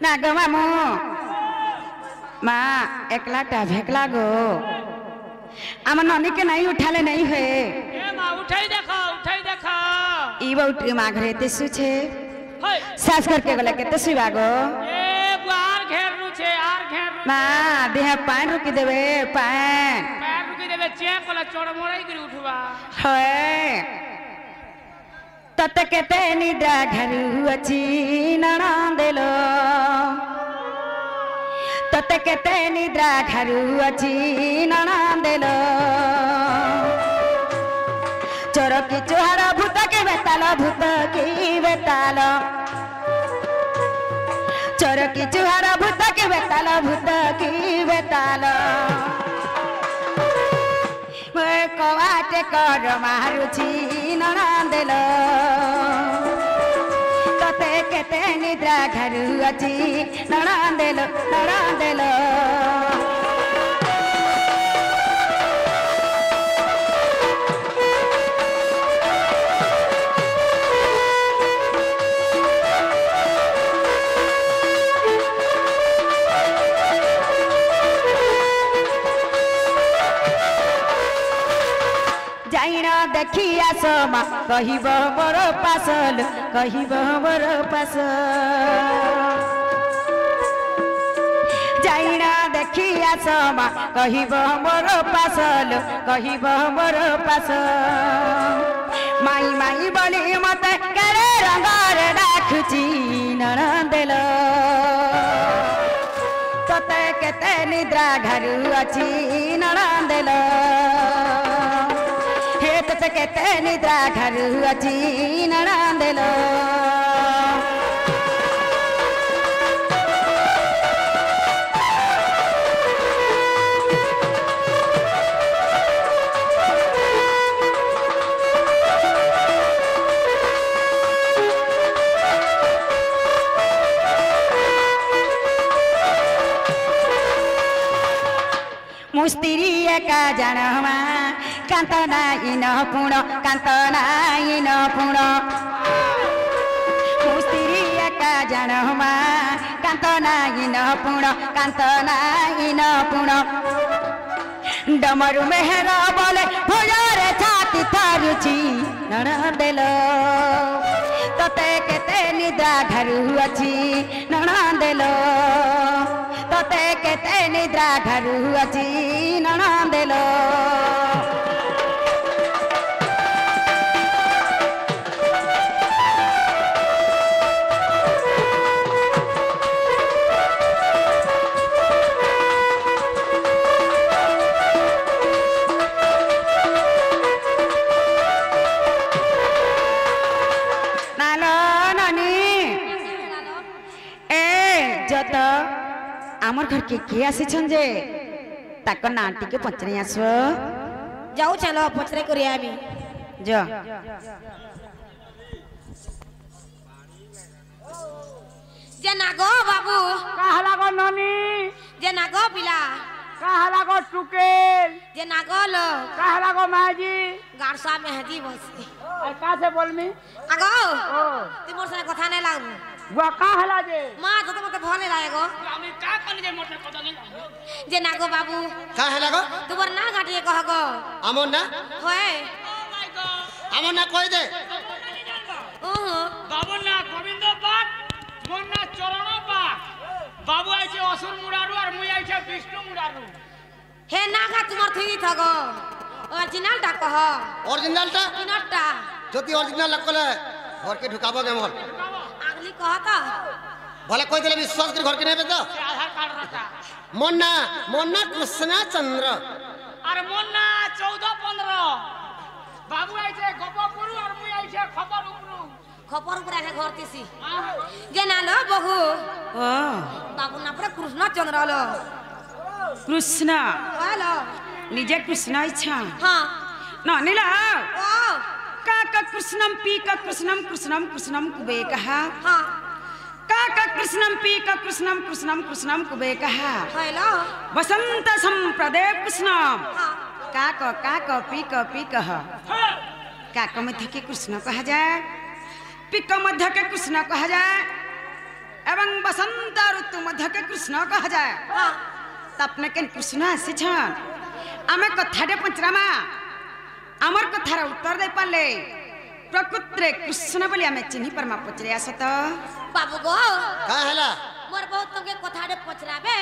नागो मामू माँ एकला टा भेकला गो आम ननी के नहीं उठाले नहीं हुए माँ उठाई देखो ई बउटी माँ घरे तेसु छे सास करके गले के तेसु बागो आर घेर माँ देह पान रुकी देवे पान रुकी देवे चेक वाला चोड़ मोड़ाई करी उठवा होए तत केते निद्रा घरु अछि ननंदेलो तत केते निद्रा घरु अछि ननंदेलो चोर की चुहार भूत के बेताल चोर की चुहार भूत की बेताल कवाटे कर मारुची ननंदेलो तते केते निद्रा घरु अछि ननंदेलो देखिया समा कहिब बर पासल जाइना देखिया समा कहिब बर पासल माई माई बोली मत करे रंगर राखुची ननंदेलो तते केते निद्रा घरु अछि ननंदेलो तते केते निद्रा घरु अछि ननंदेलो मुस्तिरी एका जनमा कांतना इन पुण मुस्तिरी एका जनमा कांतना इन पुण डमरू मेहर बोले भोजर छाती थारुची ननंदेलो तते केते निद्रा घरु अछि ननंदेलो तते केते निद्रा घरु अछि ननंदेलो आमर घर के आसी जे ताको ना टिके पचरे आसो जाऊ चलो पचरे करिया आमी जो जे नागो बाबू कहला गो ननी जे नागो पिला कहला गो टुकेल जे नागो लो कहला गो माजी गारसा में हजी बसी का से बोलमी आगो ती मोर से कथा नै लागू वो कहला जे मां तो मते भले लागो আমি का कनी जे मोटे पता नहीं जे नागो बाबू कहला गो तुबर ना घाटिए कहगो আমন না होए ओ माय गॉड আমন না কই দে बाबू ना गोविंद बात मोर ना चरण बात बाबू आइছে असुर मुरारू और मुई आइছে विष्णु मुरारू हे नागा तुमर थई थगो ओरिजिनल टा कह অরিজিনালটা किनटा যদি অরিজিনাল লাগলে घर के ढुकाबो गे मोर अगली कहता भले कोई देले विश्वास कर घर के नहीं बेटा आधार कार्ड रहता मोन्ना कृष्णा चंद्र अरे मोर ना 14-15 बाबू आइছে गोपपुर और मुई आइছে खबर उपरू खबर ऊपर आके घर तीसी जे ना लो बहु बाबू ना पर कृष्ण चंद्र लो कृष्ण हेलो निजे कृष्ण इच्छा हां न नीला ओ का कृष्णम पी का कृष्णम कुबे कहा हां का कृष्णम पी का कृष्णम कुबे कहा हेलो वसंत संप्रदे कृष्णम हां का पी कह का मध्य के कृष्ण कहा जाए पी का मध्य के कृष्ण कहा जाए एवं बसंत ऋतु मध्य के कृष्ण कहा जाए हाँ तपने के कृष्ण आसी छन आमे कथाटे पंचरामा आमर कथार उत्तर दे पाले प्रकृति कृष्ण बोली आमे चिन्ही परमा पचरे आसत बाबू गो का हला मोर बहुत तुमके कथाटे पचराबे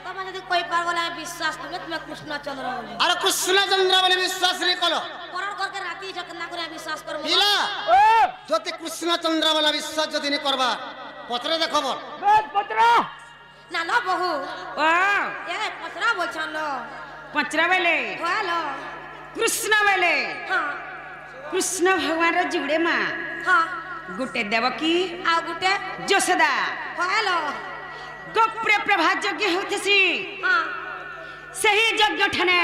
तमे यदि कोई पार बोला विश्वास तुमे तुमे कृष्ण चंद्र बोली अरे कृष्ण चंद्र बोले विश्वास नहीं कलो परण करके राती जकना करे विश्वास कर पिला जति कृष्ण चंद्र बोला विश्वास जति नहीं करबा पत्रे देखो बोल ना लो बहु ओ ए पचरा बोलछन लो पंचरा बेले हेलो कृष्ण बेले हां कृष्ण भगवान रो जुड़े मां हां गुटे देवकी आ गुटे यशोदा हेलो गोप्र प्रभा यज्ञ होतसी हां सही यज्ञ ठने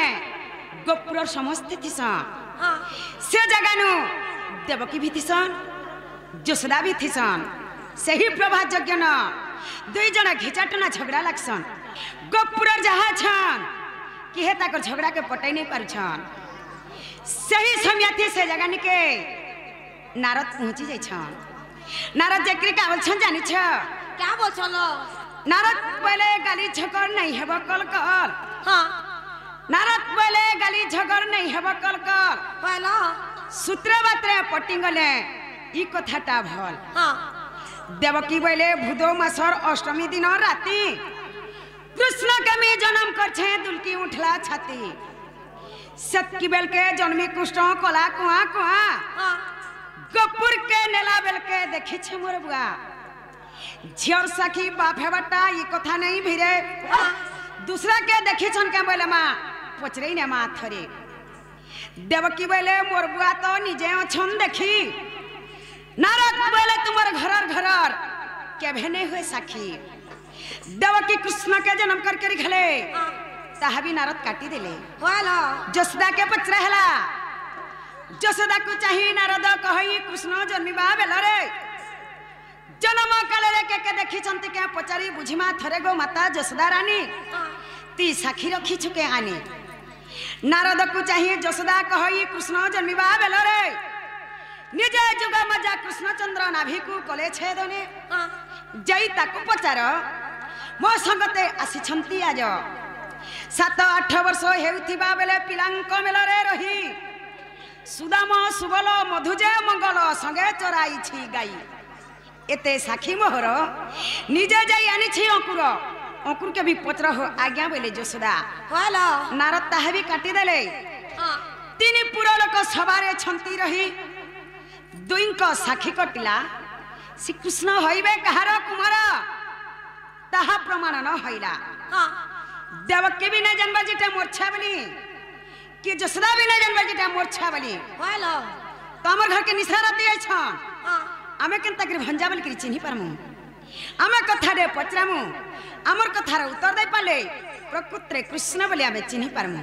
गोप्र समस्त थिसन हां से जगानु देवकी भी थिसन यशोदा भी थिसन सही प्रभा यज्ञ न दुई जना घिचाटना झगड़ा लागसन गोप्र जहा छन कि हे ताकर झगड़ा के पटै नहीं पारु छन सही समय थी से जगह निके नारद पहुंची जाय छन नारद जकरी का बोलछन जानि छ क्या बोलछन लो नारद पहले गाली झगड़ नहीं हेब कल कल हां नारद पहले गाली झगड़ नहीं हेब कल कल हेलो सूत्र बात्रे पटिंगले ई कथाटा भल हां देवकी बोले भूदो मासर अष्टमी दिन राती कृष्ण के में जन्म कर छे दुलकी उठला छाती सतकी बेल के जन्मी कुष्ठ कला कुआ कुआ हां गपुर के नेला बेल के देखी छे मोर बुआ झियर सखी बाफे बटा ई कथा नहीं भिरे दूसरा के देखी छन के बोले मां पचरई ने मां थरे देवकी बोले मोर बुआ तो निजे अछन देखी नारद बोले तुम्हारे घरर के भेने हुए साखी देवकी कृष्ण के जन्म करके रिखले ताहा भी नारद काटी देले हेलो जसोदा के पचरा हला जसोदा को चाही नारद कहई कृष्ण जन्मिबा बेला रे जन्म काले रे के देखि चंती के पचारी बुझिमा थरे गो माता जसोदा रानी ती साखी रखी छुके आनी नारद को चाही जसोदा कहई कृष्ण जन्मिबा बेला रे निजे जुग मजा कृष्णचंद्र नाभि को कले छेदने जई ताकू पचार मो संगते आसी छंती आज 7-8 वर्ष हेउथिबा बेले पिलांक मेलरे रही सुदाम सुबल मधुजे मंगल संगे चराई छी गाई एते साखी मोहर निजे जाई आनी छी अंकुर के भी पचर हो आज्ञा बोले जसोदा हेलो नारद ताहा भी काटी देले तीन पुरा लोक सवारे छंती रही दुईंक साखी कटिला श्री कृष्ण हईबे कहार कुमार ताहा प्रमाण न हईला हां देवकी भी नहीं जानबा जेटा मोरछा बली कि जसोदा भी नहीं जानबा जेटा मोरछा बली हेलो तो हमर घर के निसारा दिए छन हां आमे केनता करी भंजा बल करी चिन्ही परमु आमे कथा रे पचरामु हमर कथार उत्तर दे पाले प्रकृति कृष्ण बोली आमे चिन्ही परमु